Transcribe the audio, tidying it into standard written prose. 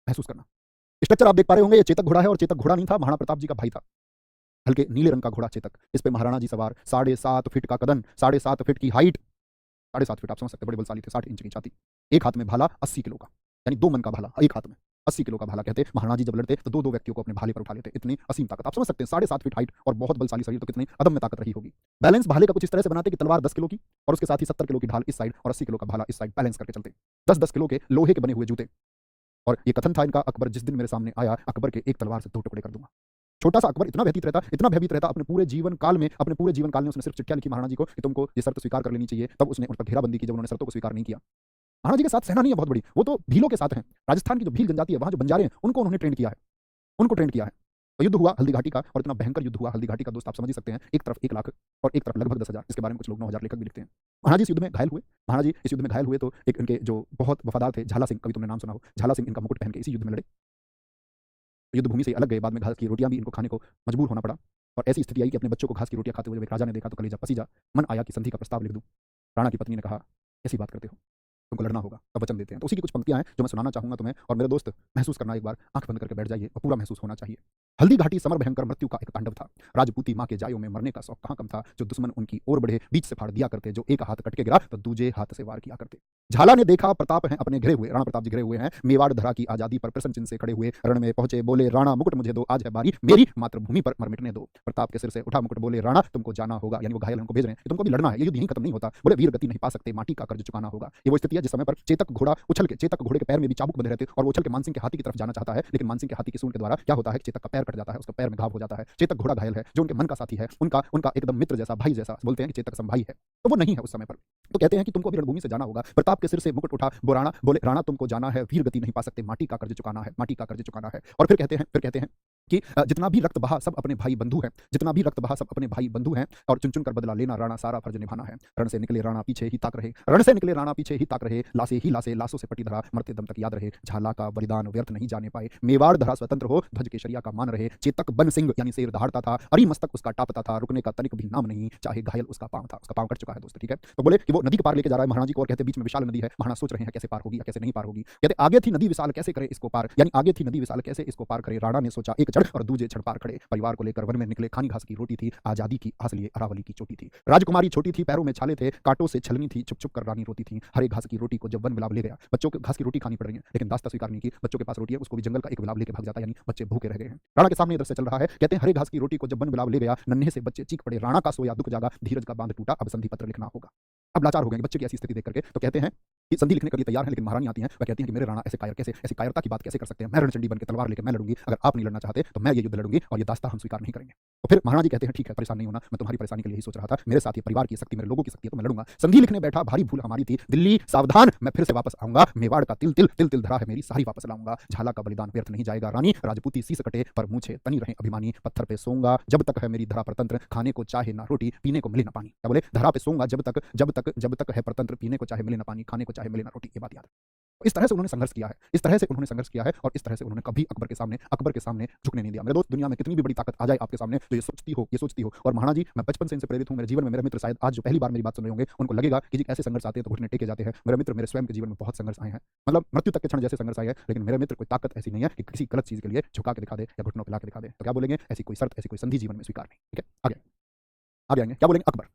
महसूस करना। स्ट्रक्चर आप देख पा रहे होंगे, ये चेतक घोड़ा है और चेतक घोड़ा नहीं था, महाराणा प्रताप जी का भाई था। हल्के नीले रंग का घोड़ा चेतक, इस पे महाराणा जी सवार, 7.5 फीट का कदन, 7.5 फीट की हाइट, 7.5 फीट आप समझ सकते हैं, बड़े बलशाली थे, 60 इंच की छाती, एक हाथ में भाला 80 किलो का, यानी 2 मन का भाला एक हाथ में, 80 किलो का भाला कहते। महाराणा जी जब लड़ते तो 2-2 व्यक्तियों को अपने भाले पर उठा लेते, इतनी असीम ताकत। आप समझ सकते हैं 7.5 फीट हाइट और बहुत बलशाली शरीर, तो कितनी अदम्य ताकत रही होगी। बैलेंस भाले का कुछ इस तरह से बनाते कि तलवार 10 किलो की और उसके साथ ही 70 किलो की ढाल इस साइड और 80 किलो का भाला इस साइड, बैलेंस करके चलते। 10-10 किलो के लोहे के बने हुए जूते। और ये कथन था इनका, अकबर जिस दिन मेरे सामने आया, अकबर के एक तलवार से 2 टुकड़े कर दूंगा। छोटा सा अकबर इतना भयभीत रहता अपने पूरे जीवन काल में उसने सिर्फ चिट्ठियां लिखी महाराणा जी को कि तुमको ये शर्त स्वीकार कर लेनी चाहिए, तब उसने उन पर घेराबंदी की जब उन्होंने शर्तों को स्वीकार नहीं किया। महाराणा जी के साथ सेना नहीं है बहुत बड़ी, वो तो भीलों के साथ हैं। राजस्थान की जो भील जनजाति है, वहां जो बंजारे हैं, उनको उन्होंने ट्रेन किया है, उनको ट्रेन किया है। तो युद्ध हुआ हल्दी घाटी का, और इतना भयंकर युद्ध हुआ हल्दी घाटी का, दोस्त आप समझ ही सकते हैं, एक तरफ 1 लाख और एक तरफ लगभग 10,000, इसके बारे में कुछ लोग 9,000 लेखक भी लिखते हैं। महाराज जी इस युद्ध में घायल हुए। महाराज जी इस युद्ध में घायल हुए तो एक इनके जो बहुत वफादार थे, झाला सिंह, कभी तुमने नाम सुना हो, झाला सिंह इनका मुकुट पहन के इसी युद्ध में लड़े, युद्ध भूमि से अलग गए, बाद में घास की रोटियां भी इनको खाने को मजबूर होना पड़ा। और ऐसी स्थिति आई कि अपने बच्चों को घास की रोटियां खाते हुए जब एक राजा ने देखा तो कलेजा पसीजा, मन आया कि संधि का प्रस्ताव लिख दूं। राणा की पत्नी ने कहा, कैसी बात करते हो, तुमको लड़ना होगा, तब वचन देते हैं। तो उसी की कुछ पंक्तियां हैं जो मैं सुनाना चाहूंगा तुम्हें, और मेरे दोस्त महसूस करना, एक बार आंख बंद करके बैठ जाइए और पूरा महसूस होना चाहिए। हल्दी घाटी समर भयंकर मृत्यु का एक तांडव था। राजपूती मां के जायों में मरने का शौक कहां कम था। जो दुश्मन उनकी ओर बढ़े बीच से फाड़ दिया करते, जो एक हाथ कट के गिरा तो दूजे हाथ से वार किया करते। झाला ने देखा प्रताप हैं अपने घिरे हुए, राणा प्रताप जी घिरे हुए हैं, मेवाड़ धरा की आजादी पर प्रश्न चिन्ह से खड़े हुए, रण में पहुंचे, बोले राणा मुकुट मुझे दो, आज है बारी मेरी मातृभूमि पर मर मिटने दो। प्रताप के सिर से उठा मुकुट, बोले राणा तुमको जाना होगा, यानी वो घायल उनको भेज रहे हैं, तुमको भी लड़ना है, ये युद्ध यहीं खत्म नहीं होता। बोले वीर गति नहीं पा सकते, माटी का कर्ज चुकाना होगा। ये वो स्थिति है जिस समय पर चेतक घोड़ा उछल के, चेतक घोड़े के पैर में भी चाबुक बंधे रहते और वो उछल के मानसिंह के हाथी की तरफ जाना चाहता है, लेकिन मानसिंह के हाथी की सूंड के द्वारा क्या होता है कि चेतक का पैर कट जाता है, उसका पैर में घाव हो जाता है। चेतक घोड़ा घायल है, जो उनके मन का साथी है, उनका उनका एकदम मित्र जैसा, भाई जैसा, बोलते हैं कि चेतक समभाई है, तो वो नहीं है उस समय पर। तो कहते हैं कि तुमको भी रणभूमि से जाना होगा। प्रताप के सिर से मुकुट उठा, बोले राणा तुमको जाना है, वीर गति नहीं पा सकते, माटी का कर्ज चुकाना है, माटी का कर्ज चुकाना है। और फिर कहते हैं कि जितना भी रक्त बहा सब अपने भाई बंधु हैं, जितना भी रक्त बहा सब अपने भाई बंधु हैं, और चुन चुन कर बदला लेना राणा, सारा फर्ज निभाना है। रण से निकले राणा पीछे ही ताक रहे, रण से निकले राणा पीछे ही ताक रहे, लासे ही लासे, लासों से पटी धरा, मरते दम तक याद रहे। झाला का बलिदान व्यर्थ नहीं जाने पाए, मेवाड़ धरा स्वतंत्र हो, ध्वज केशरिया का मान रहे। चेतक बन सिंह यानी शेर दहाड़ता था, अरी मस्तक उसका टापता था, रुकने का तनिक भी नाम नहीं, चाहे घायल उसका पांव था, उसका पांव कट चुका है दोस्त, ठीक है। तो बोले कि वो नदी के पार लेके जा रहा है महाराज जी को, और कहते बीच में विशाल नदी है, महाराणा सोच रहे हैं कैसे पार होगी या कैसे नहीं पार होगी। कहते आगे थी नदी विशाल कैसे करे इसको पार, यानी आगे थी नदी विशाल कैसे इसको पार करे। राणा ने सोचा एक चढ़ और दूजे छड़ पार खड़े, परिवार को लेकर वन में निकले, खानी घास की रोटी थी, आजादी की आस लिए अरावली की चोटी थी। राजकुमारी छोटी थी, पैरों में छाले थे, कांटों से छलनी थी, चुप चुप कर रानी रोती थी। हरे घास की रोटी को जब वन विलाप ले गया, बच्चों को घास की रोटी खानी पड़ रही है, लेकिन दास्ता स्वीकार नहीं की, बच्चों के पास रोटी है, उसको भी जंगल का एक विलाप लेके भाग जाता, यानी बच्चे भूखे रह गए हैं। राणा के सामने इधर से चल रहा है, कहते हैं हरे घास की रोटी को जब वन विलाप ले गया, नन्हे से बच्चे चीख पड़े, राणा का सोया दुख जागा, धीरज का बांध टूटा, अब संधि पत्र लिखना होगा। अब लाचार हो गए बच्चे की ऐसी स्थिति देख करके। तो कहते हैं कि संधि लिखने के लिए तैयार है, लेकिन महारानी आती हैं, वह कहती हैं कि मेरे राणा ऐसे ऐसी कायरता की बात कैसे कर सकते हैं, मैं रणचंडी बन के तलवार लेकर मैं लड़ूंगी, अगर आप नहीं लड़ना चाहते तो मैं ये युद्ध लड़ूंगी, और ये दास्ता हम स्वीकार नहीं करेंगे। तो फिर महाराज जी कहते हैं ठीक है, परेशान नहीं होना, मैं तुम्हारी परेशानी के लिए ही सोच रहा था, मेरे साथ ये परिवार की शक्ति, मेरे लोगों की शक्ति है, तो मैं लड़ूंगा। संधि लिखने बैठा, भारी भूल हमारी थी, दिल्ली सावधान, मैं फिर से वापस आऊंगा, मेवाड़ का तिल तिल तिल तिल धरा है मेरी, सारी वापस लाऊंगा। झाला का बलिदान व्यर्थ नहीं जाएगा रानी, राजपूती शीश कटे पर मूछे तनी रहे अभिमानी, पत्थर पे सोऊंगा जब तक है मेरी धरा परतंत्र, खाने को चाहे ना रोटी, पीने को मिले ना पानी। क्या बोले, धरा पे सोऊंगा जब तक है परतंत्र, पीने को चाहे मिले ना पानी, खाने को चाहे मिले ना रोटी, ये बात याद है। इस तरह से उन्होंने संघर्ष किया है, इस तरह से उन्होंने संघर्ष किया है, और इस तरह से उन्होंने कभी अकबर के सामने झुकने नहीं दिया। मेरे दोस्त, दुनिया में कितनी भी बड़ी ताकत आ जाए आपके सामने, तो ये सोचती हो। और महाराज जी, मैं बचपन से इनसे प्रेरित हूं, मेरे जीवन में मेरे मित्र शायद आज जो पहली बार मेरी बात सुन रहे होंगे, उनको लगेगा कि जी ऐसे संघर्ष आते हैं तो घुटने टेके जाते हैं। मेरे मित्र मेरे स्वयं के जीवन में बहुत संघर्ष आए हैं, मतलब मृत्यु तक के क्षण जैसे संघर्ष आए हैं, लेकिन मेरे मित्र कोई ताकत ऐसी नहीं है कि किसी गलत चीज के लिए झुका के दिखा दे या घुटनों पे ला के दिखा दे। तो क्या बोलेंगे, ऐसी कोई शर्त, ऐसी कोई संधि जीवन में स्वीकार नहीं, ठीक है। आगे आएंगे, क्या बोलेंगे, अकबर की